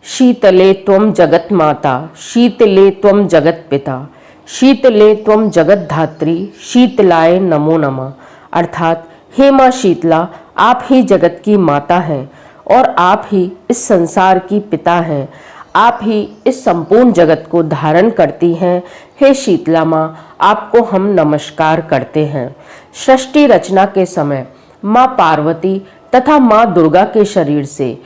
शीतले त्वं जगन्माता, शीतले त्वं जगत्पिता, शीतले त्वं जगद्धात्री, शीतलाय नमो नमः। अर्थात हे माँ शीतला, आप ही जगत की माता हैं और आप ही इस संसार की पिता हैं। आप ही इस संपूर्ण जगत को धारण करती हैं। हे शीतला माँ, आपको हम नमस्कार करते हैं। सृष्टि रचना के समय माँ पार्वती तथा माँ दुर्गा के शरीर से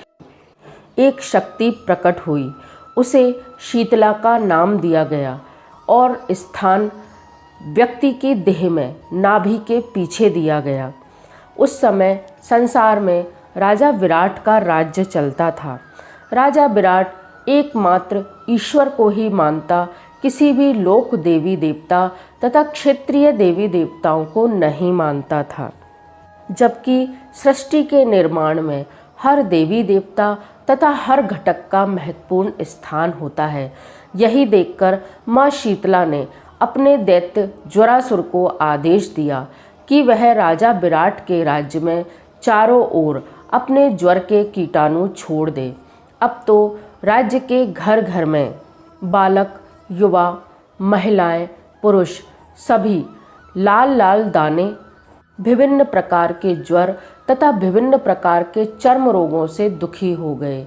एक शक्ति प्रकट हुई, उसे शीतला का नाम दिया गया और स्थान व्यक्ति की देह में नाभि के पीछे दिया गया। उस समय संसार में राजा विराट का राज्य चलता था। राजा विराट एकमात्र ईश्वर को ही मानता, किसी भी लोक देवी देवता तथा क्षेत्रीय देवी देवताओं को नहीं मानता था। जबकि सृष्टि के निर्माण में हर देवी देवता तथा हर घटक का महत्वपूर्ण स्थान होता है। यही देखकर माँ शीतला ने अपने दैत्य ज्वरासुर को आदेश दिया कि वह राजा विराट के राज्य में चारों ओर अपने ज्वर के कीटाणु छोड़ दे। अब तो राज्य के घर घर में बालक, युवा, महिलाएं, पुरुष सभी लाल लाल दाने, विभिन्न प्रकार के ज्वर तथा विभिन्न प्रकार के चर्म रोगों से दुखी हो गए।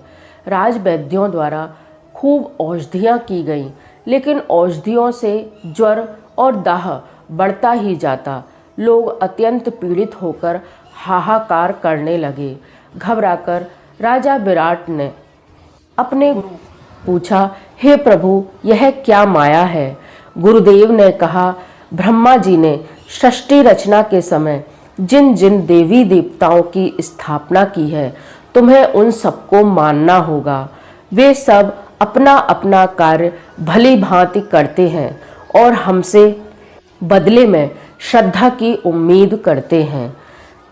राजवैद्यों द्वारा खूब औषधियाँ की गईं, लेकिन औषधियों से ज्वर और दाह बढ़ता ही जाता। लोग अत्यंत पीड़ित होकर हाहाकार करने लगे। घबराकर राजा विराट ने अपने गुरु पूछा, हे प्रभु, यह क्या माया है? गुरुदेव ने कहा, ब्रह्मा जी ने सृष्टि रचना के समय जिन जिन देवी देवताओं की स्थापना की है, तुम्हें उन सबको मानना होगा। वे सब अपना अपना कार्य भली भांति करते हैं और हमसे बदले में श्रद्धा की उम्मीद करते हैं।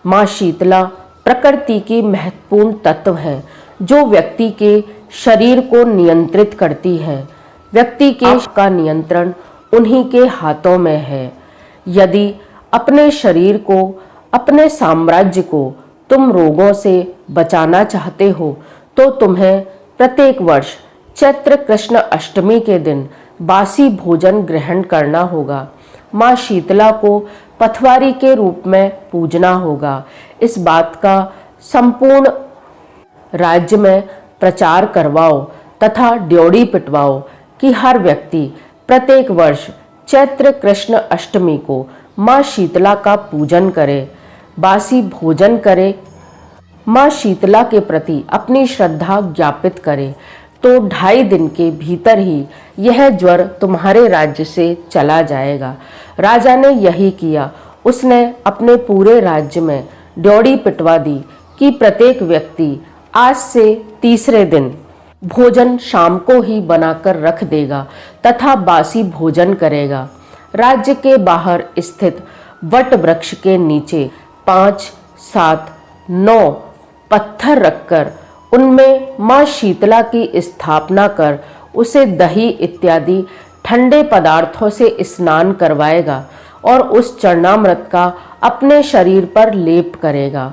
माँ शीतला प्रकृति की महत्वपूर्ण तत्व है जो व्यक्ति के शरीर को नियंत्रित करती है। व्यक्ति के का नियंत्रण उन्हीं के हाथों में है। यदि अपने शरीर को, अपने साम्राज्य को तुम रोगों से बचाना चाहते हो तो तुम्हें प्रत्येक वर्ष चैत्र कृष्ण अष्टमी के दिन बासी भोजन ग्रहण करना होगा। माँ शीतला को पथवारी के रूप में पूजना होगा। इस बात का संपूर्ण राज्य में प्रचार करवाओ तथा ड्योढ़ी पिटवाओ कि हर व्यक्ति प्रत्येक वर्ष चैत्र कृष्ण अष्टमी को माँ शीतला का पूजन करे, बासी भोजन करे, माँ शीतला के प्रति अपनी श्रद्धा ज्ञापित करे, तो 2.5 दिन के भीतर ही यह ज्वर तुम्हारे राज्य से चला जाएगा। राजा ने यही किया। उसने अपने पूरे राज्य में ड्योढ़ी पिटवा दी कि प्रत्येक व्यक्ति आज से तीसरे दिन भोजन शाम को ही बनाकर रख देगा तथा बासी भोजन करेगा। राज्य के बाहर स्थित वट वृक्ष के नीचे 5, 7, 9 पत्थर रखकर उनमें माँ शीतला की स्थापना कर उसे दही इत्यादि ठंडे पदार्थों से स्नान करवाएगा और उस चरणामृत का अपने शरीर पर लेप करेगा।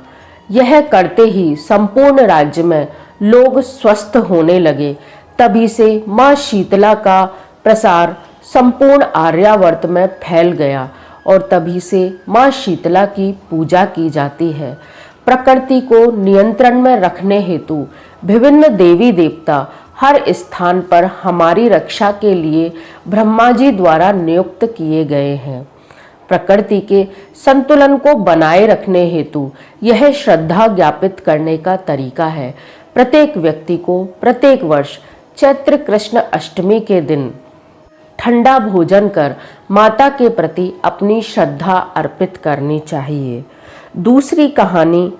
यह करते ही संपूर्ण राज्य में लोग स्वस्थ होने लगे। तभी से माँ शीतला का प्रसार संपूर्ण आर्यावर्त में फैल गया और तभी से माँ शीतला की पूजा की जाती है। प्रकृति को नियंत्रण में रखने हेतु विभिन्न देवी देवता हर स्थान पर हमारी रक्षा के लिए ब्रह्मा जी द्वारा नियुक्त किए गए हैं। प्रकृति के संतुलन को बनाए रखने हेतु यह श्रद्धा ज्ञापित करने का तरीका है। प्रत्येक व्यक्ति को प्रत्येक वर्ष चैत्र कृष्ण अष्टमी के दिन ठंडा भोजन कर माता के प्रति अपनी श्रद्धा अर्पित करनी चाहिए। दूसरी कहानी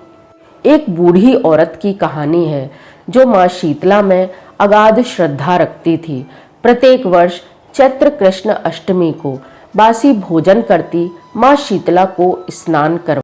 एक बूढ़ी औरत की कहानी है जो माँ शीतला में अगाध श्रद्धा रखती थी। प्रत्येक वर्ष चैत्र कृष्ण अष्टमी को बासी भोजन करती, माँ शीतला को स्नान कर